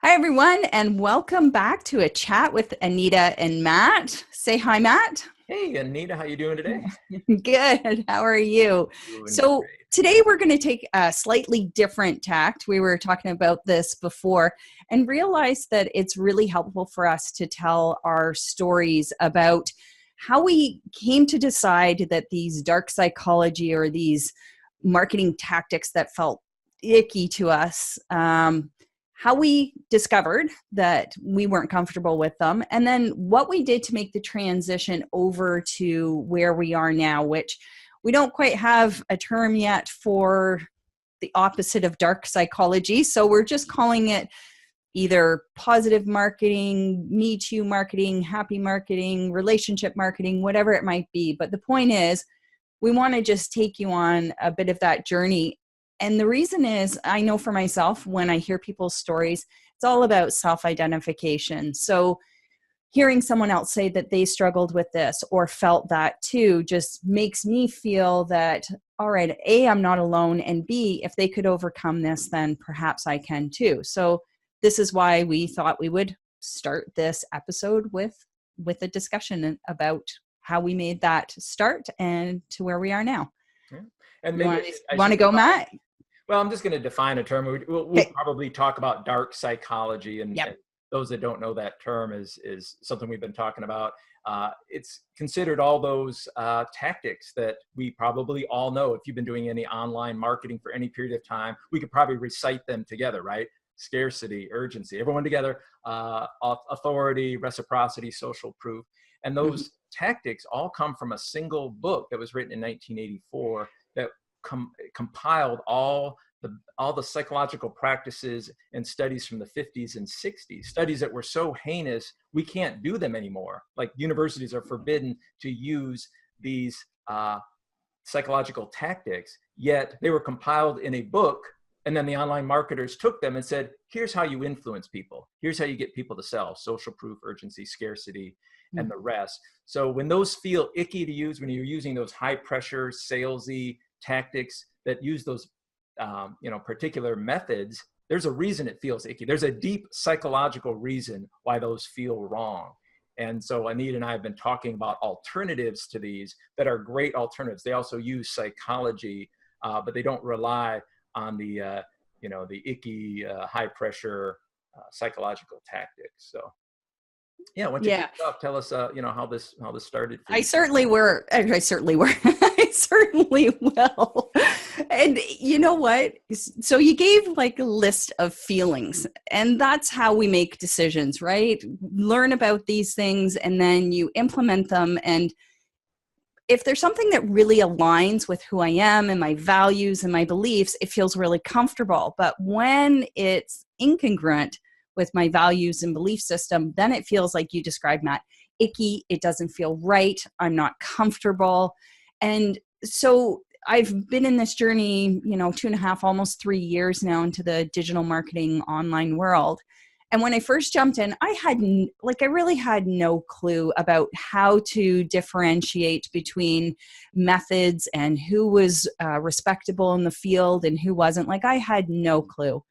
Hi, everyone, and welcome back to a chat with Anita and Matt. Say hi, Matt. Hey, Anita, how you doing today? Good. How are you? Doing So great. today we're going to take a slightly different tact. We were talking about this before and realized that it's really helpful for us to tell our stories about how we came to decide that these dark psychology or these marketing tactics that felt icky to us, how we discovered that we weren't comfortable with them, and then what we did to make the transition over to where we are now, which we don't quite have a term yet for the opposite of dark psychology. So we're just calling it either positive marketing, me too marketing, happy marketing, relationship marketing, whatever it might be. But the point is, we want to just take you on a bit of that journey. And the reason is, I know for myself, when I hear people's stories, it's all about self-identification. So hearing someone else say that they struggled with this or felt that too just makes me feel that, all right, A, I'm not alone, and B, if they could overcome this, then perhaps I can too. So this is why we thought we would start this episode with a discussion about how we made that start and to where we are now. Yeah. And You maybe want to go, Matt? well, I'm just going to define a term. We'll Okay. probably talk about dark psychology, and Yep. those that don't know that term is something we've been talking about. It's considered all those tactics that we probably all know. If you've been doing any online marketing for any period of time, we could probably recite them together, right? Scarcity, urgency, everyone together, authority, reciprocity, social proof. And those tactics all come from a single book that was written in 1984 that compiled all the psychological practices and studies from the 50s and 60s, studies that were so heinous we can't do them anymore. Like universities are forbidden to use these psychological tactics, yet they were compiled in a book, and then the online marketers took them and said, here's how you influence people. Here's how you get people to sell: social proof, urgency, scarcity, and the rest. So when those feel icky to use, when you're using those high pressure, salesy tactics that use those particular methods, there's a reason it feels icky. There's a deep psychological reason why those feel wrong. And so Anita and I have been talking about alternatives to these that are great alternatives. They also use psychology, but they don't rely on the icky, high pressure psychological tactics. So yeah, why don't you kick it off? Tell us, how this started for you. I certainly were. I certainly will. And you know what? So you gave like a list of feelings, and that's how we make decisions, right? Learn about these things and then you implement them. And if there's something that really aligns with who I am and my values and my beliefs, it feels really comfortable. But when it's incongruent with my values and belief system, then it feels like you described, Matt, icky. It doesn't feel right. I'm not comfortable. And so I've been in this journey, 2.5, almost 3 years now into the digital marketing online world. And when I first jumped in, I really had no clue about how to differentiate between methods and who was respectable in the field and who wasn't. Like, I had no clue.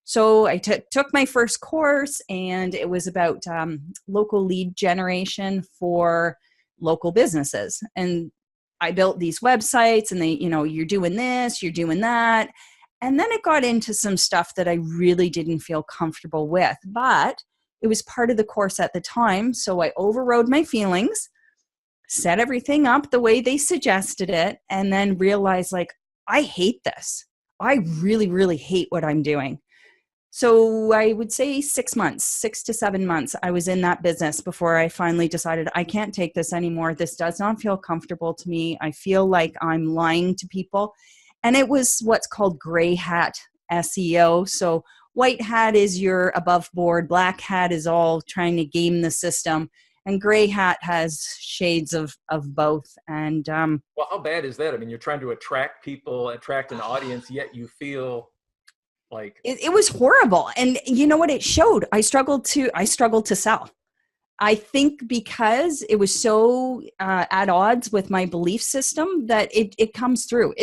So I took my first course, and it was about local lead generation for local businesses. And I built these websites, and they, you're doing this, you're doing that. And then it got into some stuff that I really didn't feel comfortable with, but it was part of the course at the time. So I overrode my feelings, set everything up the way they suggested it, and then realized, like, I hate this. I really, really hate what I'm doing. So I would say 6 to 7 months, I was in that business before I finally decided I can't take this anymore. This does not feel comfortable to me. I feel like I'm lying to people. And it was what's called gray hat SEO. So white hat is your above board, black hat is all trying to game the system, and gray hat has shades of both. And well, how bad is that? I mean, you're trying to attract an audience, yet you feel like it was horrible. And you know what it showed? I struggled to sell. I think because it was so at odds with my belief system that it comes through.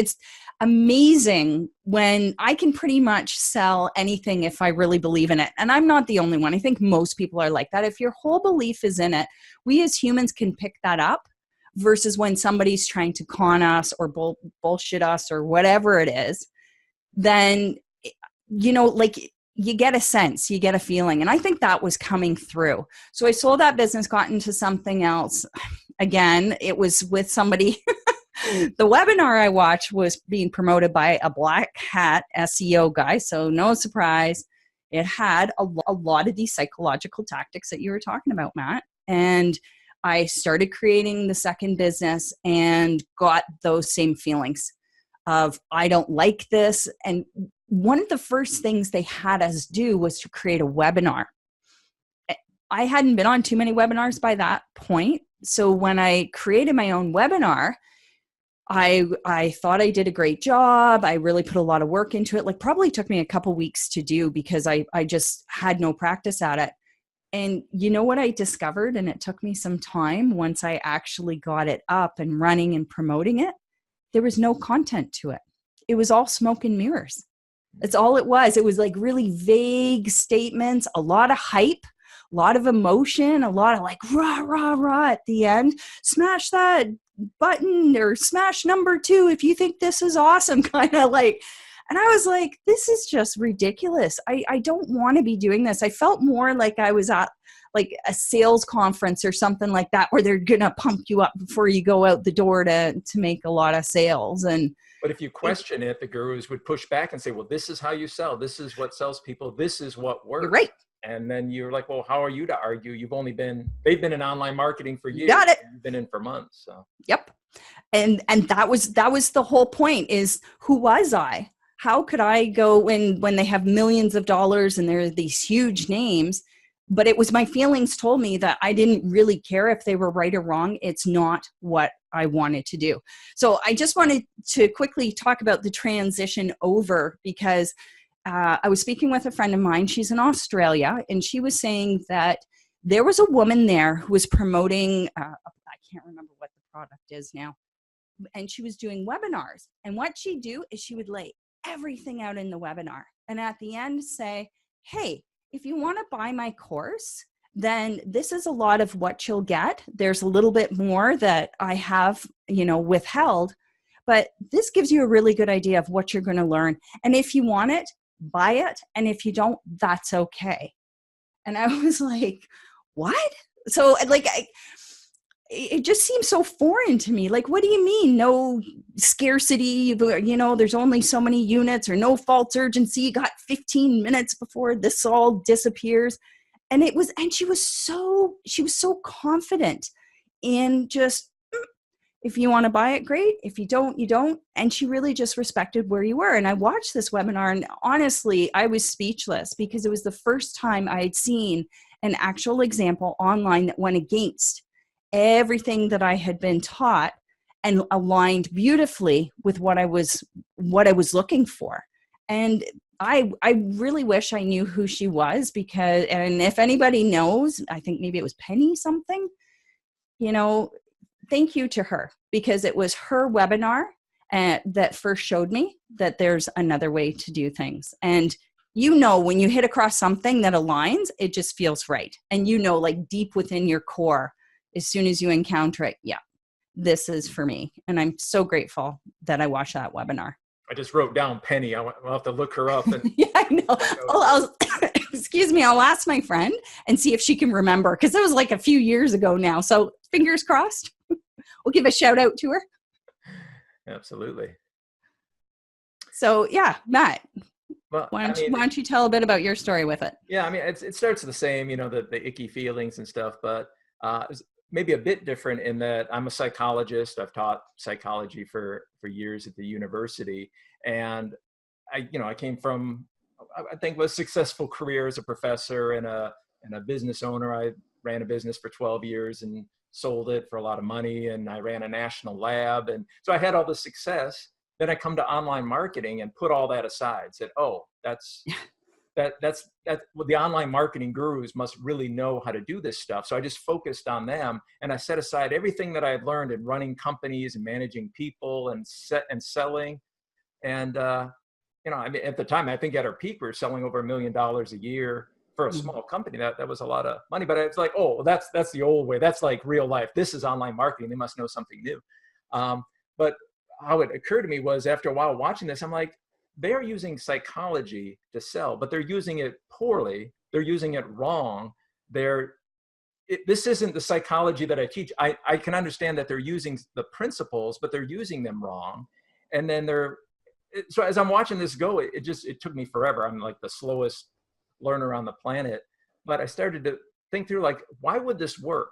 amazing when I can pretty much sell anything if I really believe in it. And I'm not the only one. I think most people are like that. If your whole belief is in it, we as humans can pick that up, versus when somebody's trying to con us or bullshit us or whatever it is, then, like, you get a sense, you get a feeling. And I think that was coming through. So I sold that business, got into something else. Again, it was with somebody. The webinar I watched was being promoted by a black hat SEO guy. So no surprise, it had a lot of these psychological tactics that you were talking about, Matt. And I started creating the second business and got those same feelings of, I don't like this. And one of the first things they had us do was to create a webinar. I hadn't been on too many webinars by that point. So when I created my own webinar, I thought I did a great job. I really put a lot of work into it. Like, probably took me a couple weeks to do because I just had no practice at it. And you know what I discovered? And it took me some time once I actually got it up and running and promoting it. There was no content to it. It was all smoke and mirrors. That's all it was. It was like really vague statements, a lot of hype, a lot of emotion, a lot of like rah, rah, rah at the end. Smash that button or smash number 2 if you think this is awesome, kind of like. And I was like, this is just ridiculous. I don't want to be doing this. I felt more like I was at like a sales conference or something like that, where they're going to pump you up before you go out the door to make a lot of sales. But if you question it, the gurus would push back and say, well, this is how you sell. This is what sells people. This is what works. You're right. And then you're like, well, how are you to argue? They've been in online marketing for years. Got it. You've been in for months. So. Yep. And that was the whole point, is who was I? How could I go when they have millions of dollars and there are these huge names? But it was my feelings told me that I didn't really care if they were right or wrong. It's not what I wanted to do. So I just wanted to quickly talk about the transition over, because I was speaking with a friend of mine. She's in Australia, and she was saying that there was a woman there who was promoting, I can't remember what the product is now, and she was doing webinars. And what she'd do is she would lay everything out in the webinar, and at the end say, hey, if you want to buy my course, then this is a lot of what you'll get. There's a little bit more that I have, withheld, but this gives you a really good idea of what you're going to learn. And if you want it, buy it. And if you don't, that's okay. And I was like, what? So like, it just seems so foreign to me. Like, what do you mean? No scarcity, there's only so many units, or no false urgency. You got 15 minutes before this all disappears. And she was so confident in just, if you want to buy it, great. If you don't, you don't. And she really just respected where you were. And I watched this webinar, and honestly, I was speechless, because it was the first time I had seen an actual example online that went against everything that I had been taught and aligned beautifully with what I was looking for. And I really wish I knew who she was, and if anybody knows, I think maybe it was Penny something, thank you to her, because it was her webinar that first showed me that there's another way to do things. And when you hit across something that aligns, it just feels right. And like deep within your core, as soon as you encounter it, yeah, this is for me. And I'm so grateful that I watched that webinar. I just wrote down Penny. I'll have to look her up. And yeah, I know. Excuse me. I'll ask my friend and see if she can remember, because it was like a few years ago now. So fingers crossed. We'll give a shout out to her. Absolutely. So yeah, Matt, well, why don't you tell a bit about your story with it? Yeah, I mean, it starts the same, the icky feelings and stuff, but it's maybe a bit different in that I'm a psychologist. I've taught psychology for years at the university. And I came from, I think, a successful career as a professor and a business owner. I ran a business for 12 years and sold it for a lot of money. And I ran a national lab. And so I had all the success. Then I come to online marketing and put all that aside, said, oh, that's well, the online marketing gurus must really know how to do this stuff. So I just focused on them, and I set aside everything that I had learned in running companies and managing people and selling. And, I mean, at the time, I think at our peak, we were selling over $1 million a year for a small company. That was a lot of money, but it's like, oh, that's the old way. That's like real life. This is online marketing. They must know something new. But how it occurred to me was, after a while watching this, I'm like, they are using psychology to sell, but they're using it poorly. They're using it wrong. This isn't the psychology that I teach. I can understand that they're using the principles, but they're using them wrong. And then so as I'm watching this go, it took me forever. I'm like the slowest learner on the planet, but I started to think through, like, why would this work?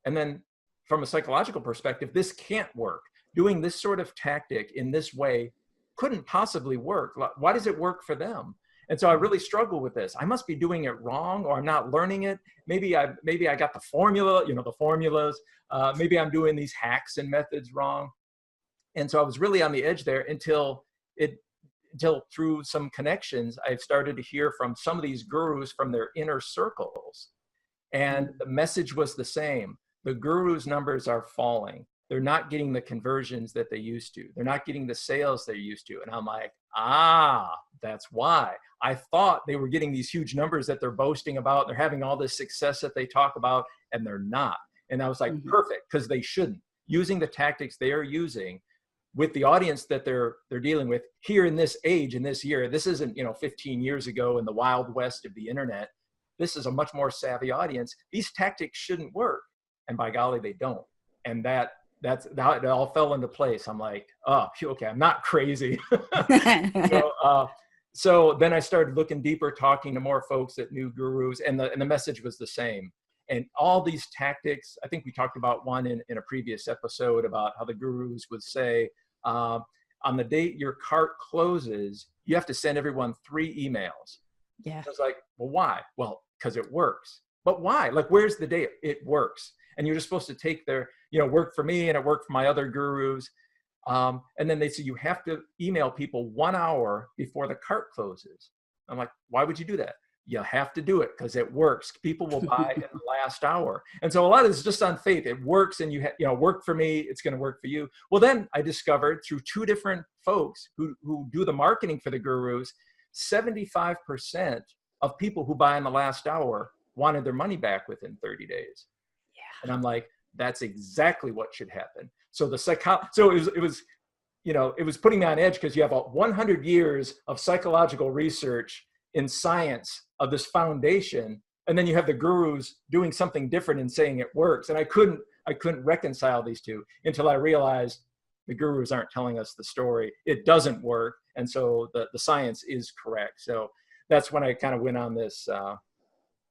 And then from a psychological perspective, this can't work. Doing this sort of tactic in this way couldn't possibly work. Why does it work for them? And so I really struggle with this. I must be doing it wrong, or I'm not learning it. Maybe I got the formula, the formulas. Maybe I'm doing these hacks and methods wrong. And so I was really on the edge there until through some connections, I've started to hear from some of these gurus from their inner circles. And the message was the same. The gurus' numbers are falling. They're not getting the conversions that they used to. They're not getting the sales they're used to. And I'm like, that's why. I thought they were getting these huge numbers that they're boasting about. They're having all this success that they talk about, and they're not. And I was like, perfect, because they shouldn't. Using the tactics they are using with the audience that they're dealing with here in this age, in this year. This isn't 15 years ago in the wild west of the internet. This is a much more savvy audience. These tactics shouldn't work, and by golly, they don't. And that's how it all fell into place. I'm like, oh, okay, I'm not crazy. So then I started looking deeper, talking to more folks that knew gurus, and the message was the same. And all these tactics, I think we talked about one in a previous episode about how the gurus would say, on the date your cart closes, you have to send everyone 3 emails. Yeah. I was like, well, why? Well, because it works. But why? Like, where's the date? It works. And you're just supposed to take their, work for me, and it worked for my other gurus. And then they say you have to email people 1 hour before the cart closes. I'm like, why would you do that? You have to do it because it works. People will buy in the last hour. And so a lot of this is just on faith. It works, and work for me, it's going to work for you. Well, then I discovered through 2 different folks who do the marketing for the gurus, 75% of people who buy in the last hour wanted their money back within 30 days. Yeah. And I'm like, that's exactly what should happen. So it was putting me on edge, because you have 100 years of psychological research in science of this foundation, and then you have the gurus doing something different and saying it works. And I couldn't reconcile these two until I realized the gurus aren't telling us the story. It doesn't work. And so the science is correct. So that's when I kind of went on this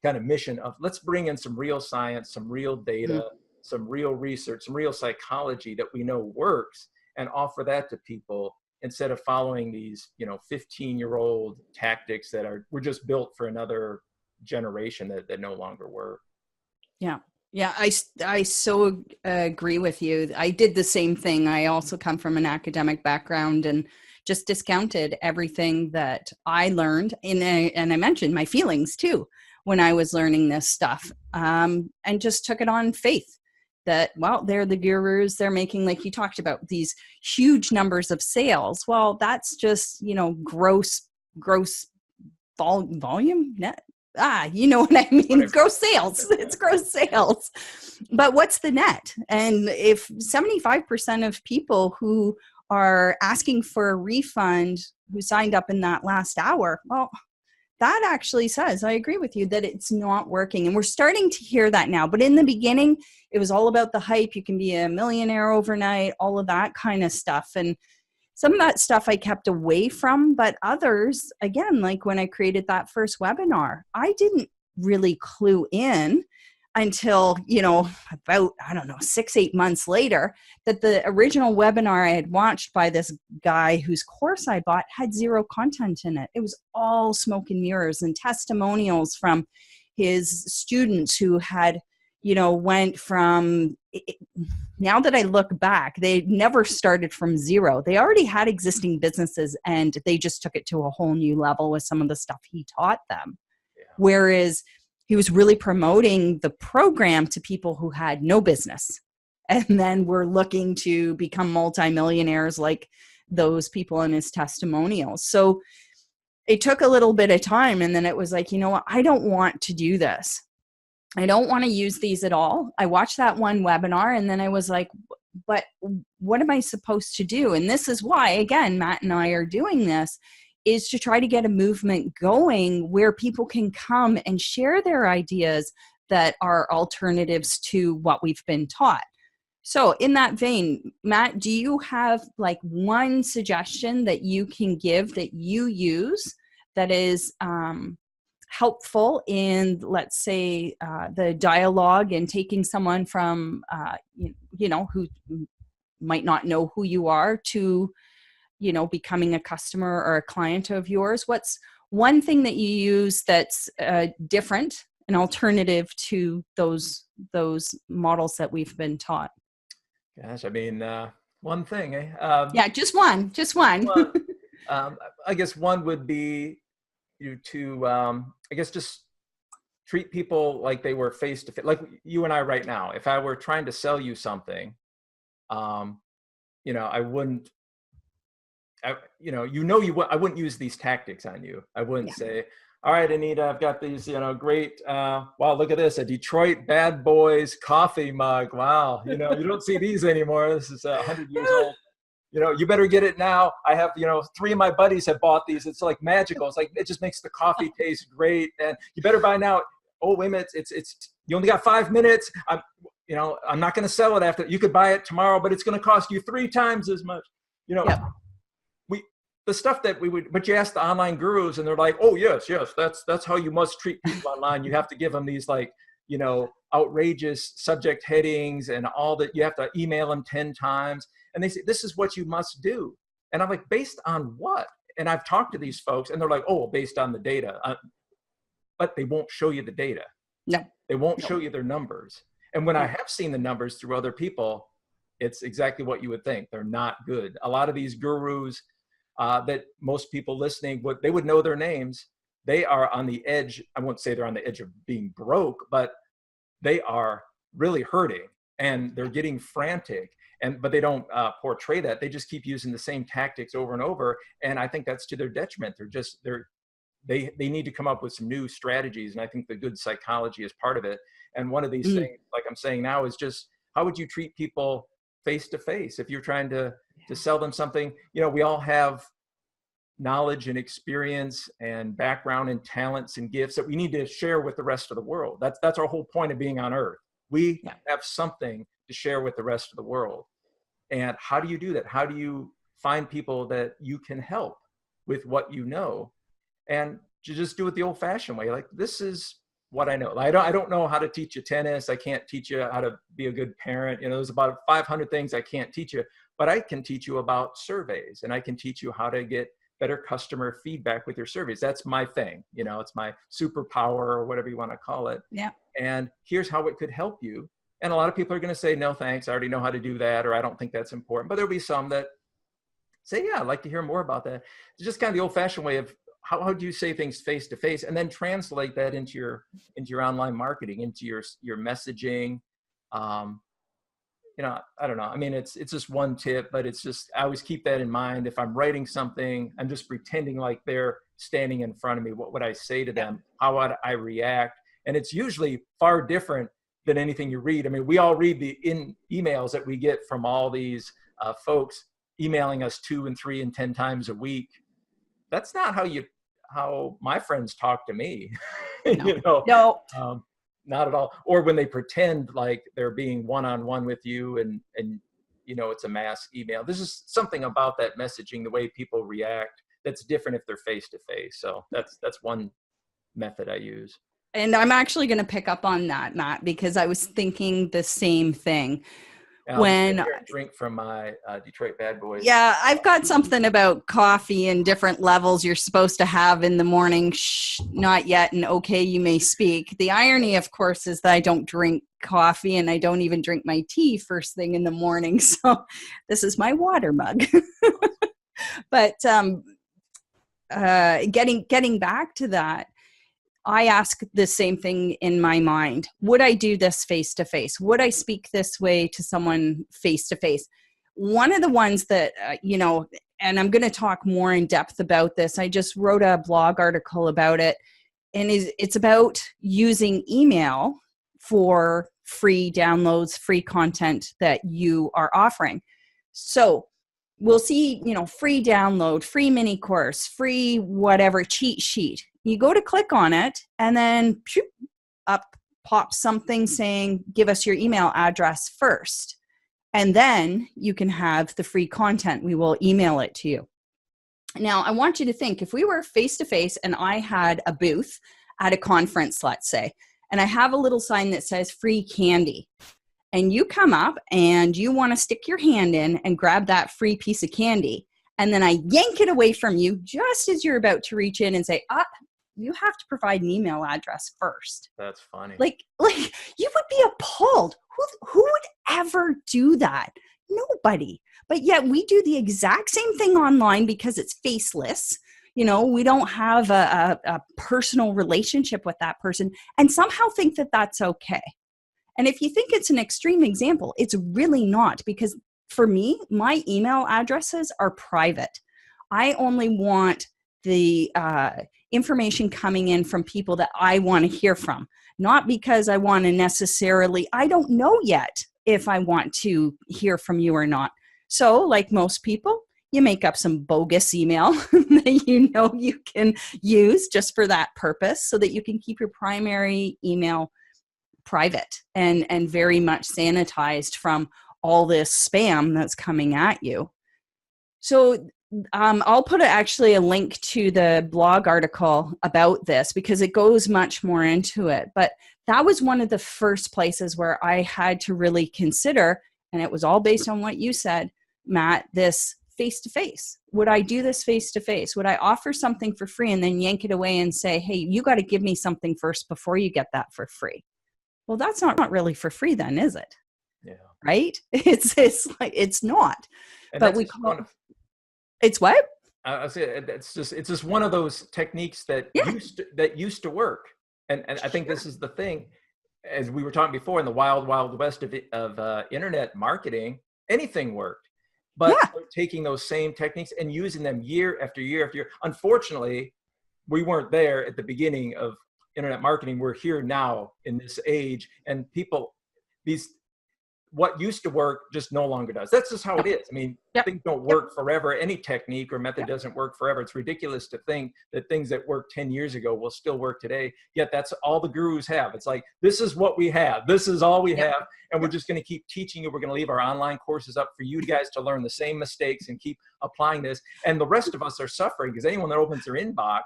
kind of mission of, let's bring in some real science, some real data, some real research, some real psychology that we know works, and offer that to people, instead of following these 15-year-old tactics that were just built for another generation that no longer work. Yeah, I so agree with you. I did the same thing. I also come from an academic background, and just discounted everything that I learned, and I mentioned my feelings too when I was learning this stuff, and just took it on faith that, well, they're the gurus. They're making, like you talked about, these huge numbers of sales. Well, that's just, gross volume net. You know what I mean? Gross sales. It's gross sales. But what's the net? And if 75% of people who are asking for a refund who signed up in that last hour, well, that actually says, I agree with you, that it's not working. And we're starting to hear that now. But in the beginning, it was all about the hype. You can be a millionaire overnight, all of that kind of stuff. And some of that stuff I kept away from, but others, again, like when I created that first webinar, I didn't really clue in until, about, 6-8 months later, that the original webinar I had watched by this guy whose course I bought had 0 content in it. It was all smoke and mirrors and testimonials from his students who had, went from, now that I look back, they never started from 0. They already had existing businesses, and they just took it to a whole new level with some of the stuff he taught them. Yeah. Whereas he was really promoting the program to people who had no business, and then were looking to become multimillionaires like those people in his testimonials. So it took a little bit of time. And then it was like, you know what? I don't want to do this. I don't want to use these at all. I watched that one webinar and then I was like, but what am I supposed to do? And this is why, again, Matt and I are doing this, is to try to get a movement going where people can come and share their ideas that are alternatives to what we've been taught. So in that vein, Matt, do you have like one suggestion that you can give that you use that is helpful in, let's say, the dialogue and taking someone from, you know, who might not know who you are to, you know, becoming a customer or a client of yours? What's one thing that you use that's different, an alternative to those models that we've been taught? Gosh, I mean, one thing, eh? Yeah, just one. Well, I guess one would be I guess just treat people like they were face to face, like you and I right now. If I were trying to sell you something, you know, I wouldn't, I wouldn't use these tactics on you. I wouldn't say, all right, Anita, I've got these, you know, great, wow, look at this, a Detroit Bad Boys coffee mug. Wow. You know, you don't see these anymore. This is 100 years old. You know, you better get it now. I have, you know, 3 of my buddies have bought these. It's like magical. It's like, it just makes the coffee taste great. And you better buy now. Oh, wait a minute. It's, you only got 5 minutes. I'm not going to sell it after. You could buy it tomorrow, but it's going to cost you 3 times as much. You know, the stuff that but you ask the online gurus and they're like, oh yes, that's how you must treat people online. You have to give them these, like, you know, outrageous subject headings and all that. You have to email them 10 times. And they say, this is what you must do. And I'm like, based on what? And I've talked to these folks and they're like, oh, based on the data. But they won't show you the data. No. They won't show you their numbers. And when I have seen the numbers through other people, it's exactly what you would think. They're not good. A lot of these gurus that most people listening, they would know their names. They are on the edge. I won't say they're on the edge of being broke, but they are really hurting and they're getting frantic. But they don't portray that. They just keep using the same tactics over and over. And I think that's to their detriment. They need to come up with some new strategies. And I think the good psychology is part of it. And one of these things, like I'm saying now, is just, how would you treat people face to face? If you're trying to sell them something, you know, we all have knowledge and experience and background and talents and gifts that we need to share with the rest of the world. That's our whole point of being on earth. We have something to share with the rest of the world. And how do you do that? How do you find people that you can help with what you know? And to just do it the old-fashioned way. Like, this is what I know. I don't know how to teach you tennis. I can't teach you how to be a good parent. You know, there's about 500 things I can't teach you, but I can teach you about surveys, and I can teach you how to get better customer feedback with your surveys. That's my thing. You know, it's my superpower, or whatever you want to call it. Yeah. And here's how it could help you. And a lot of people are going to say, no, thanks, I already know how to do that, or I don't think that's important. But there'll be some that say, yeah, I'd like to hear more about that. It's just kind of the old-fashioned way of how do you say things face to face, and then translate that into your online marketing, into your messaging. You know, I don't know. I mean, it's just one tip, but it's just, I always keep that in mind. If I'm writing something, I'm just pretending like they're standing in front of me. What would I say to them? How would I react? And it's usually far different than anything you read. I mean, we all read the emails that we get from all these folks emailing us 2 and 3 and 10 times a week. That's not how my friends talk to me. No. You know, No. Not at all. Or when they pretend like they're being one-on-one with you and you know, it's a mass email. There's just something about that messaging, the way people react, that's different if they're face to face. So that's one method I use. And I'm actually going to pick up on that, Matt, because I was thinking the same thing. When I drink from my Detroit Bad Boys. Yeah, I've got something about coffee and different levels you're supposed to have in the morning. Shh, not yet. And okay, you may speak. The irony, of course, is that I don't drink coffee and I don't even drink my tea first thing in the morning. So this is my water mug. But getting back to that, I ask the same thing in my mind. Would I do this face to face? Would I speak this way to someone face to face? One of the ones that, you know, and I'm going to talk more in depth about this. I just wrote a blog article about it, and it's about using email for free downloads, free content that you are offering. So we'll see, free download, free mini course, free whatever cheat sheet. You go to click on it, and then up pops something saying, give us your email address first. And then you can have the free content. We will email it to you. Now, I want you to think, if we were face-to-face and I had a booth at a conference, let's say, and I have a little sign that says free candy, and you come up and you want to stick your hand in and grab that free piece of candy, and then I yank it away from you just as you're about to reach in and say, you have to provide an email address first. That's funny. Like you would be appalled. Who would ever do that? Nobody. But yet we do the exact same thing online because it's faceless. We don't have a personal relationship with that person, and somehow think that that's okay. And if you think it's an extreme example, it's really not, because for me, my email addresses are private. I only want the information coming in from people that I want to hear from, not because I want to necessarily, I don't know yet if I want to hear from you or not. So like most people, you make up some bogus email that you can use just for that purpose, so that you can keep your primary email private and very much sanitized from all this spam that's coming at you. So I'll put actually a link to the blog article about this, because it goes much more into it. But that was one of the first places where I had to really consider, and it was all based on what you said, Matt, this face-to-face. Would I do this face-to-face? Would I offer something for free and then yank it away and say, hey, you got to give me something first before you get that for free? Well, that's not really for free then, is it? Yeah. Right? It's like, it's not. And but we call it. It's what? I say it's just one of those techniques that used to work, and I think this is the thing, as we were talking before, in the wild west of internet marketing, anything worked, but taking those same techniques and using them year after year after year. Unfortunately, we weren't there at the beginning of internet marketing. We're here now in this age, and what used to work just no longer does. That's just how it is. I mean, things don't work forever. Any technique or method doesn't work forever. It's ridiculous to think that things that worked 10 years ago will still work today. Yet that's all the gurus have. It's like, this is what we have. This is all we have. And we're just going to keep teaching you. We're going to leave our online courses up for you guys to learn the same mistakes and keep applying this. And the rest of us are suffering, because anyone that opens their inbox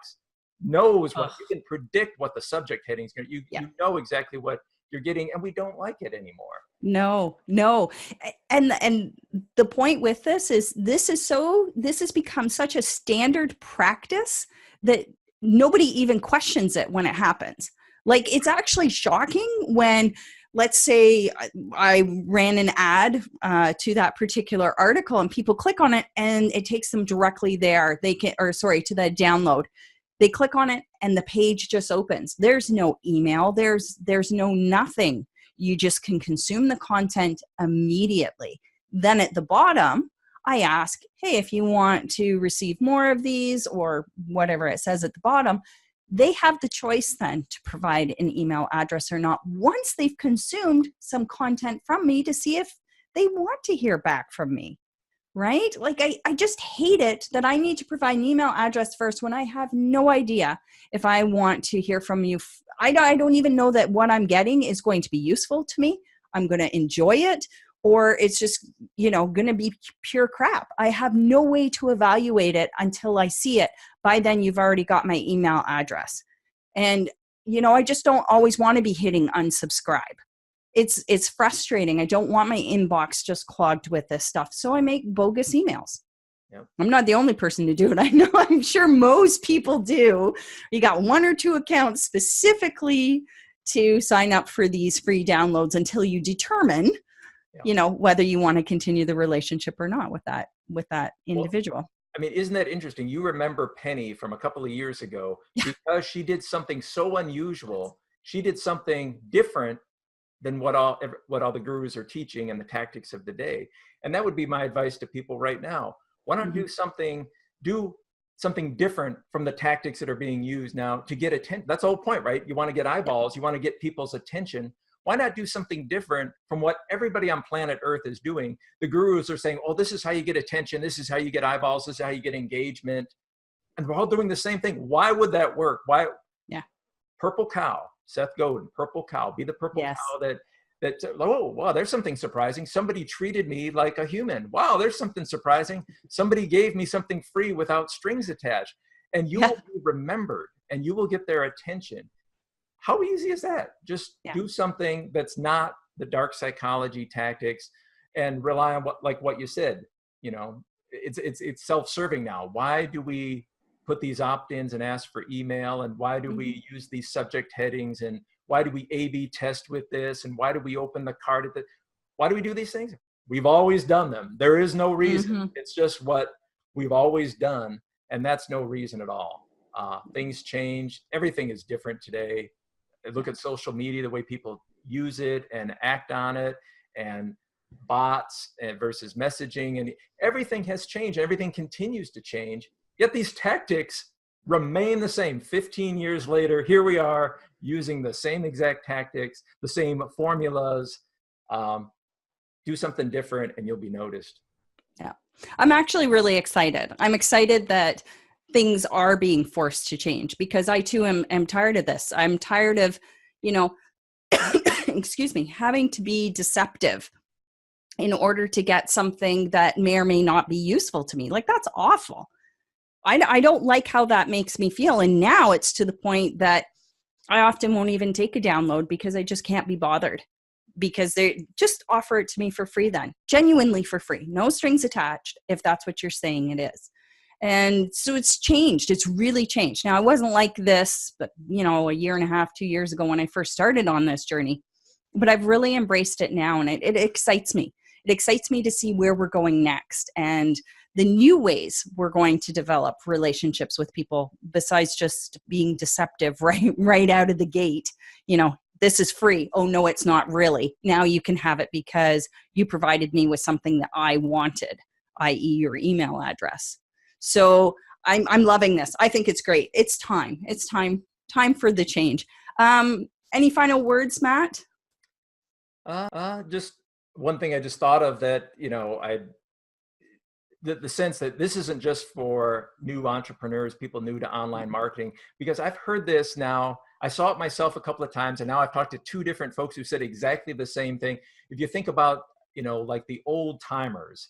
knows what you can predict what the subject heading is going to, you know exactly what you're getting, and we don't like it anymore. No. And the point with this is this has become such a standard practice that nobody even questions it when it happens. Like, it's actually shocking when, let's say I ran an ad to that particular article and people click on it and it takes them directly there. To the download. They click on it and the page just opens. There's no email. There's no nothing. You just can consume the content immediately. Then at the bottom, I ask, hey, if you want to receive more of these, or whatever it says at the bottom, they have the choice then to provide an email address or not, once they've consumed some content from me, to see if they want to hear back from me. Right? Like, I just hate it that I need to provide an email address first when I have no idea if I want to hear from you. I don't even know that what I'm getting is going to be useful to me. I'm going to enjoy it, or it's just, going to be pure crap. I have no way to evaluate it until I see it. By then, you've already got my email address. And, I just don't always want to be hitting unsubscribe. It's frustrating. I don't want my inbox just clogged with this stuff. So I make bogus emails. Yep. I'm not the only person to do it. I know, I'm sure most people do. You got one or two accounts specifically to sign up for these free downloads until you determine, whether you want to continue the relationship or not with that individual. Well, I mean, isn't that interesting? You remember Penny from a couple of years ago, because she did something so unusual. She did something different than what all the gurus are teaching and the tactics of the day. And that would be my advice to people right now. Why not do something different from the tactics that are being used now to get attention? That's the whole point, right? You want to get eyeballs, you want to get people's attention. Why not do something different from what everybody on planet Earth is doing? The gurus are saying, oh, this is how you get attention. This is how you get eyeballs. This is how you get engagement. And we're all doing the same thing. Why would that work? Why? Yeah. Purple cow, Seth Godin, purple cow, be the purple cow that, oh, wow, there's something surprising. Somebody treated me like a human. Wow, there's something surprising. Somebody gave me something free without strings attached. And you will be remembered and you will get their attention. How easy is that? Just do something that's not the dark psychology tactics and rely on what you said. You know, it's self-serving now. Why do we put these opt-ins and ask for email? And why do we use these subject headings? And why do we A/B test with this? And why do we open the card at the, why do we do these things? We've always done them. There is no reason. It's just what we've always done. And that's no reason at all. Things change. Everything is different today. Look at social media, the way people use it and act on it, and bots versus messaging, and everything has changed. Everything continues to change. Yet these tactics remain the same. 15 years later, here we are using the same exact tactics, the same formulas. Do something different and you'll be noticed. Yeah. I'm actually really excited. I'm excited that things are being forced to change, because I too am tired of this. I'm tired of, excuse me, having to be deceptive in order to get something that may or may not be useful to me. Like, that's awful. I don't like how that makes me feel. And now it's to the point that I often won't even take a download because I just can't be bothered, because they just offer it to me for free then, genuinely for free, no strings attached, if that's what you're saying it is. And so it's changed. It's really changed. Now, I wasn't like this, but a year and a half, 2 years ago when I first started on this journey, but I've really embraced it now. And it excites me. It excites me to see where we're going next and the new ways we're going to develop relationships with people, besides just being deceptive right out of the gate. This is free. Oh, no, it's not really. Now you can have it because you provided me with something that I wanted, i.e. your email address. So I'm loving this. I think it's great. It's time. It's time for the change. Any final words, Matt? Just one thing I just thought of that, the sense that this isn't just for new entrepreneurs, people new to online marketing, because I've heard this now. I saw it myself a couple of times, and now I've talked to two different folks who said exactly the same thing. If you think about, like the old timers,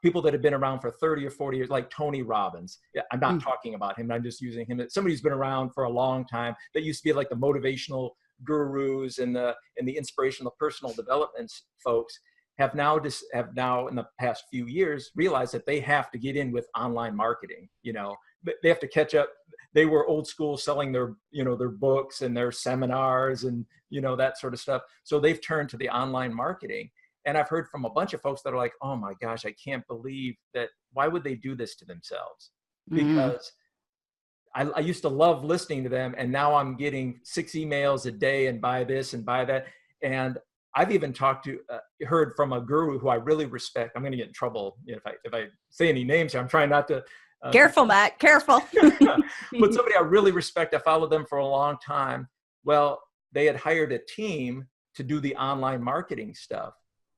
people that have been around for 30 or 40 years, like Tony Robbins. Yeah, I'm not talking about him. I'm just using him. Somebody who's been around for a long time, that used to be like the motivational gurus and the inspirational personal development folks, have now in the past few years realized that they have to get in with online marketing. They have to catch up. They were old school, selling their books and their seminars and that sort of stuff. So they've turned to the online marketing. And I've heard from a bunch of folks that are like, oh my gosh, I can't believe that. Why would they do this to themselves? Because I used to love listening to them, and now I'm getting 6 emails a day and buy this and buy that. And I've even heard from a guru who I really respect. I'm going to get in trouble if I say any names here. I'm trying not to. Careful, Matt. Careful. But somebody I really respect. I followed them for a long time. Well, they had hired a team to do the online marketing stuff.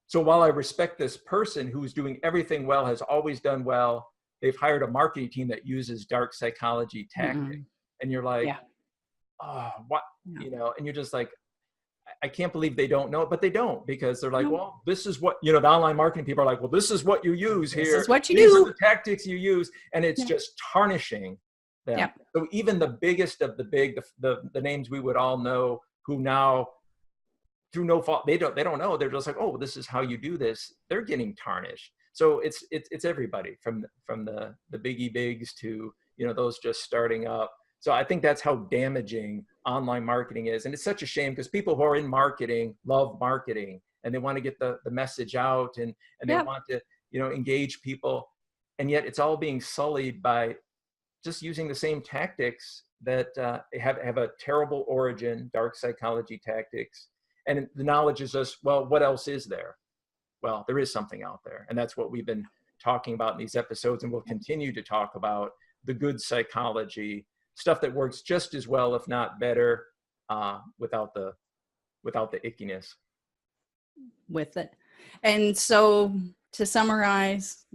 So while I respect this person who's doing everything well, has always done well, they've hired a marketing team that uses dark psychology tactics. And you're like, oh, what? And you're just like, I can't believe they don't know it, but they don't, because they're like, well, this is what, the online marketing people are like, well, this is what you use here. This is what you These do. are the tactics you use. And it's just tarnishing them. Yeah. So even the biggest of the big, the names we would all know, who now, through no fault, they don't know. They're just like, oh, this is how you do this. They're getting tarnished. So it's everybody from the biggie bigs to, those just starting up. So I think that's how damaging online marketing is. And it's such a shame, because people who are in marketing love marketing, and they want to get the message out, and they want to, engage people. And yet it's all being sullied by just using the same tactics that have a terrible origin, dark psychology tactics. And the knowledge is just, well, what else is there? Well, there is something out there. And that's what we've been talking about in these episodes, and we'll continue to talk about the good psychology, stuff that works just as well, if not better, without the ickiness. With it. And so to summarize,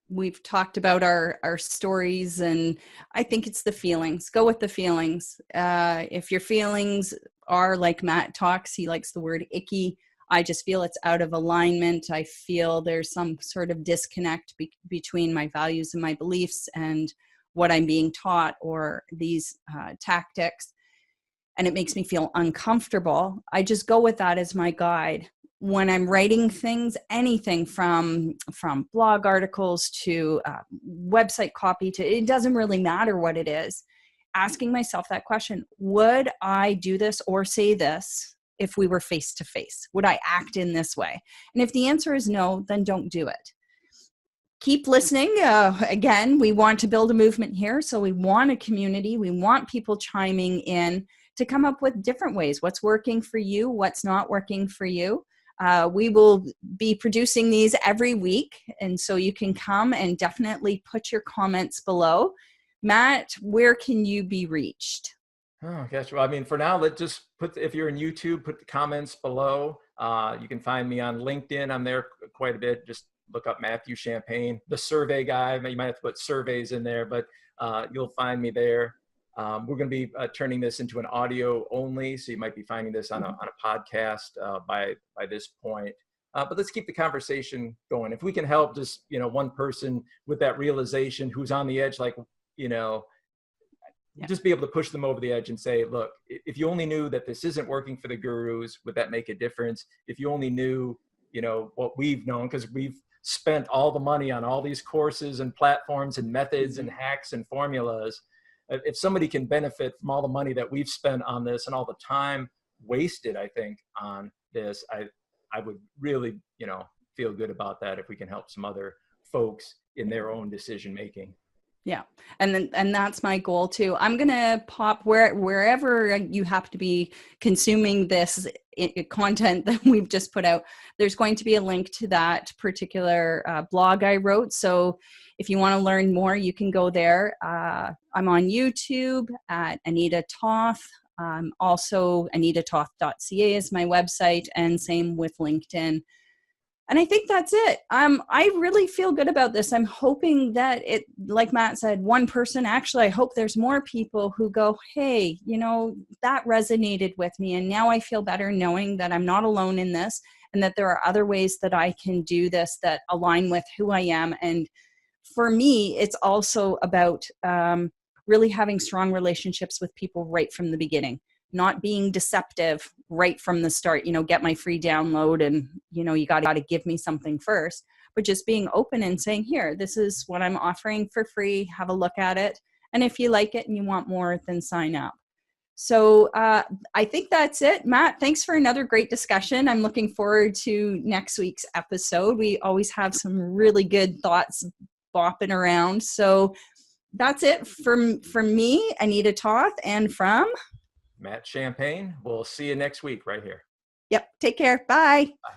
we've talked about our stories, and I think it's the feelings. Go with the feelings. If your feelings are like Matt talks, he likes the word icky. I just feel it's out of alignment. I feel there's some sort of disconnect between my values and my beliefs and what I'm being taught, or these tactics, and it makes me feel uncomfortable. I just go with that as my guide. When I'm writing things, anything from blog articles to website copy, to, it doesn't really matter what it is, asking myself that question: would I do this or say this if we were face to face? Would I act in this way? And if the answer is no, then don't do it. Keep listening. Again, we want to build a movement here. So we want a community. We want people chiming in to come up with different ways. What's working for you? What's not working for you? We will be producing these every week. And so you can come and definitely put your comments below. Matt, where can you be reached? Oh, gosh. Well, I mean, for now, let's just put, if you're in YouTube, put the comments below. You can find me on LinkedIn. I'm there quite a bit. Just look up Matthew Champagne, the survey guy. You might have to put surveys in there, but you'll find me there. We're going to be turning this into an audio only, so you might be finding this on a podcast by this point. But let's keep the conversation going. If we can help just, one person with that realization who's on the edge, like, just be able to push them over the edge and say, look, if you only knew that this isn't working for the gurus, would that make a difference? If you only knew, what we've known, because we've spent all the money on all these courses and platforms and methods and hacks and formulas. If somebody can benefit from all the money that we've spent on this and all the time wasted, I think, on this, I would really, feel good about that if we can help some other folks in their own decision making. Yeah. And that's my goal too. I'm going to pop wherever you have to be consuming this content that we've just put out. There's going to be a link to that particular blog I wrote. So if you want to learn more, you can go there. I'm on YouTube at Anita Toth. Also, anitatoth.ca is my website, and same with LinkedIn. And I think that's it. I really feel good about this. I'm hoping that it, like Matt said, one person, actually, I hope there's more people who go, hey, that resonated with me. And now I feel better knowing that I'm not alone in this, and that there are other ways that I can do this that align with who I am. And for me, it's also about really having strong relationships with people right from the beginning. Not being deceptive right from the start, get my free download and, you got to give me something first, but just being open and saying, here, this is what I'm offering for free. Have a look at it. And if you like it and you want more, then sign up. So I think that's it. Matt, thanks for another great discussion. I'm looking forward to next week's episode. We always have some really good thoughts bopping around. So that's it from me, Anita Toth, and from Matt Champagne. We'll see you next week right here. Yep. Take care. Bye. Bye.